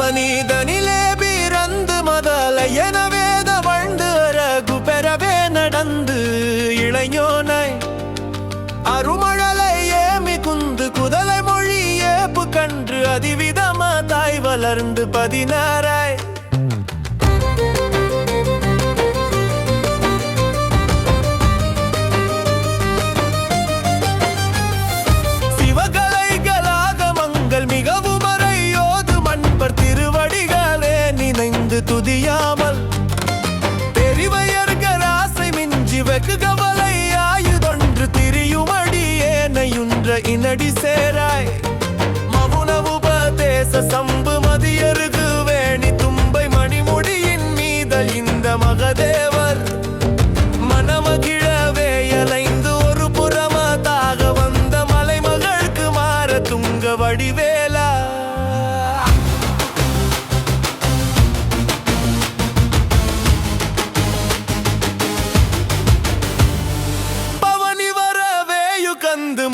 அவனீதனிலே பிறந்து முதல என வேத வாழ்ந்து ரகு பெறவே நடந்து இளைஞனாய் அருமழலை ஏமி குந்து குதலை மொழி ஏப்பு கன்று அதிவிதமா தாய் வளர்ந்து 16 துதியாமல் பெரிவையர்கள் ஆசை மிஞ்சி வெகு கவலை ஆயுதொன்று திரியுமடியேனையுன்ற இனடி சேராய் மவுன உபதேச சம்பு மதியருகு வேணி தும்பை மணிமுடியின் மீதல் இந்த மகதேவர் மனமகிழவே அலைந்து ஒரு புறமதாக வந்த மலைமகளுக்கு மாற துங்க வடிவேலா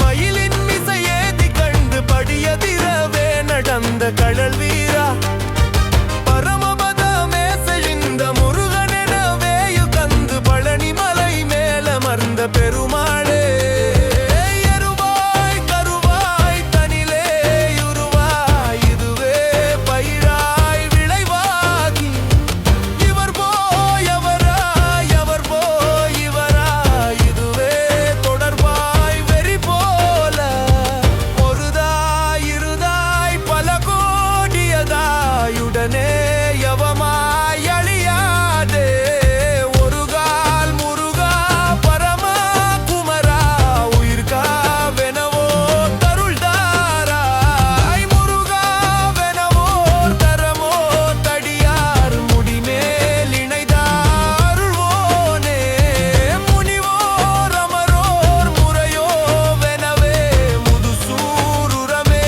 மயிலின் மிசையேதி கண்டு படியதிரவே நடந்த கடல் வீரா பரமபதமே செழிந்த முருகனெனவேயு கந்து பழனி மலை மேலமர்ந்த பெருமாளே எருவாய் கருவாய் தனிலே யுருவாய் இதுவே பயிராய் விளைவாகி இவர் போய் அவராய் அவர் போய் இவராய் இதுவே தொடர்பாய் உடனே யவமாய் அழியாதே ஒரு கால் முருகா பரமா குமரா உயிர்கா வெனவோ தருள்தாராய் முருகா வெனவோ தரமோ தடியார் முடிமேல் இணைதாருள்வோனே முனிவோர் அமரோர் முறையோ வெனவே முதுசூருரமே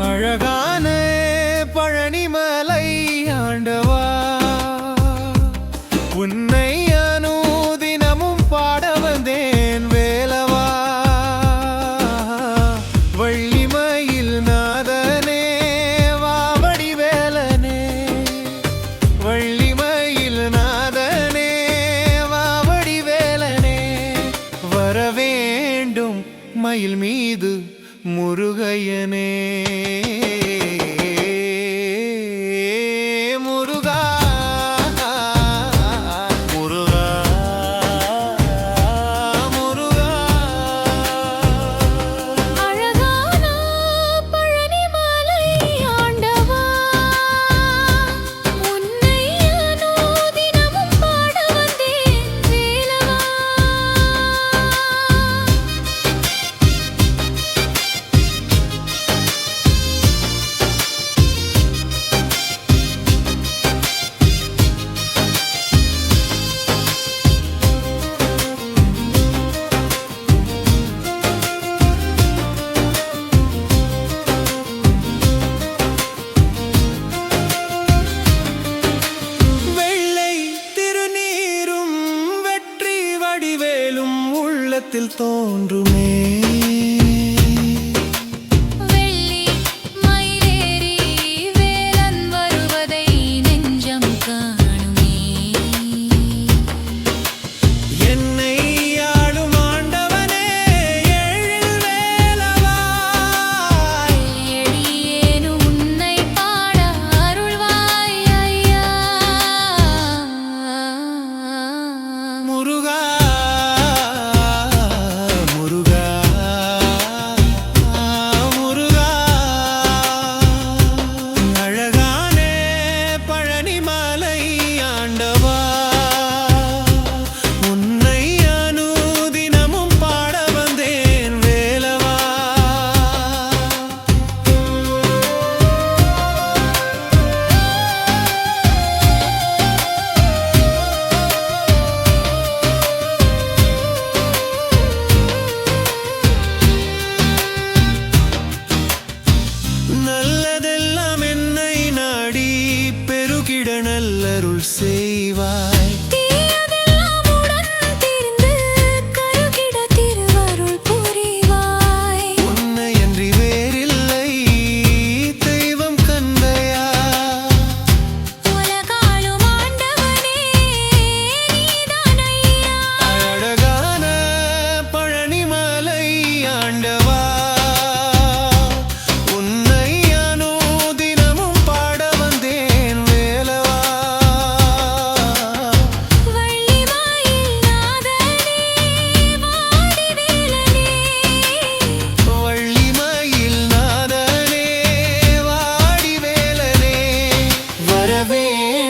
அழகான பழனிமலை ஆண்டவா உன்னை அனுதினமும் பாட வந்தேன் வேலவா வள்ளிமயில் நாதனே வாவடி வேலனே வள்ளிமயில் நாதனே வாவடி வேலனே வர வேண்டும் மயில் மீது முருகையனே முருகா முருகா முருகா அழகான பழனிமலை ஆண்டவா உன்னை அனுதினமும் பாட வந்தேன் வேலவா தோன்றுமே வெள்ளி மயிலேறி வேலன் வருவதை நெஞ்சம் காணுமே என்னை ஆளும் ஆண்டவனே எழில் வேலவா எளியேனு உன்னை பாட அருள்வாய் ஐயா முருகா முருகா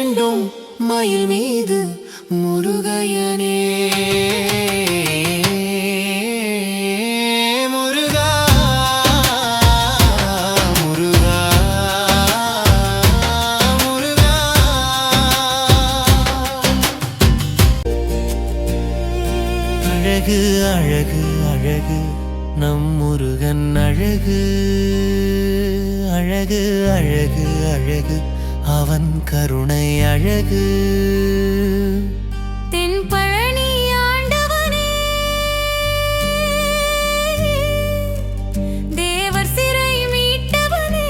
வேண்டும் மயில் மீது முருகையனே முருகா முருகா முருகா அழகு அழகு அழகு நம் முருகன் அழகு அழகு அழகு அழகு அவன் கருணை அழகு தென்பழனி ஆண்டவனே தேவர் சிறை மீட்டவனே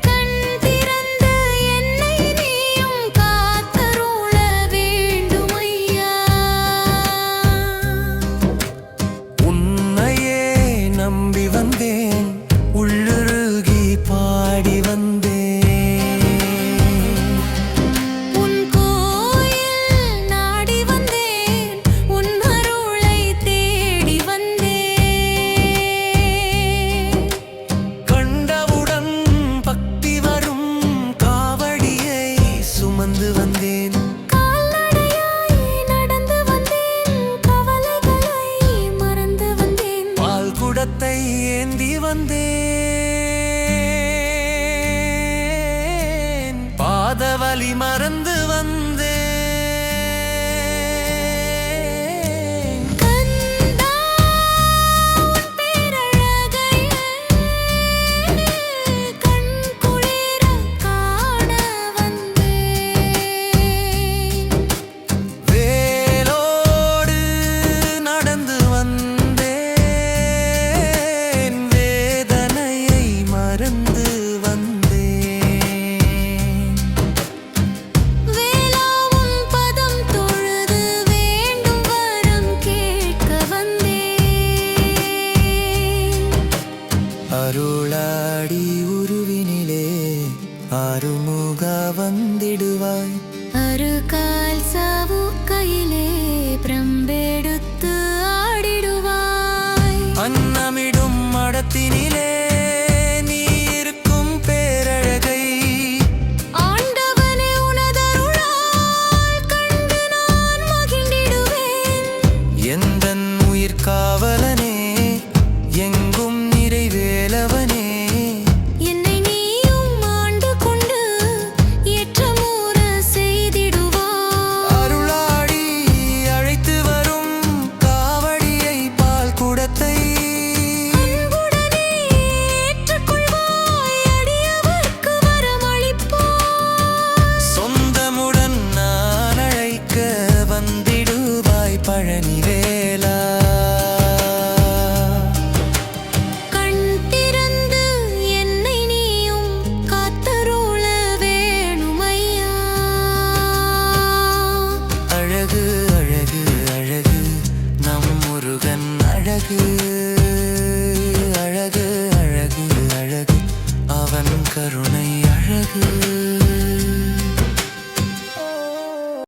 கண் திறந்த என்னை நீயும் காத்தருள வேண்டும் ஐயா உன்னையே நம்பி வந்தேன் உள்ளுருகி பாடி வந்தேன் உன் கோயில் நாடி வந்தேன் உன் அருளை தேடி வந்தேன் கண்டவுடன் பக்தி வரும் காவடியை சுமந்து வந்தேன் கால்நடையாய் நடந்து வந்தேன் கவலைகளை மறந்து வந்தேன் பால் குடத்தை ஏந்தி வந்தேன் பாதவலி மறந்து வந்தேன் கந்தா உன் பேரழகை கண் குளிர காண வந்தேன் வேலோடு நடந்து வந்தேன் வேதனையை மறந்து வந்தேன் வேளா உன் பதம் தொழுது வேண்டும் வரம் கேட்க வந்தேன் அருளாடி உருவினிலே ஆறுமுகா வந்திடுவாய் அருகால் சாவு கையிலே பிரம்பெடுத்து ஆடிடுவாய் அன்னமிடும் மடத்தினிலே நீ இருக்கும் பேரழகை ஆண்டவனே உனதருளால் கண்டு நான் மகிழ்ந்திடுவேன் எந்தன் உயிர் காவலனே எங்கும் நிறைவேலவனே என்னை நீயும் ஆண்டு கொண்டு ஏற்றமுற செய்திடுவாய் அருளாடி அழைத்து வரும் காவடியை பால் குடத்தை அன்புடனே ஏற்றுக்கொள்வாய் அடியவர்க்கு வரமளிப்பாய் சொந்தமுடன் நான் அழைக்க வந்திடுவாய் பழனிவே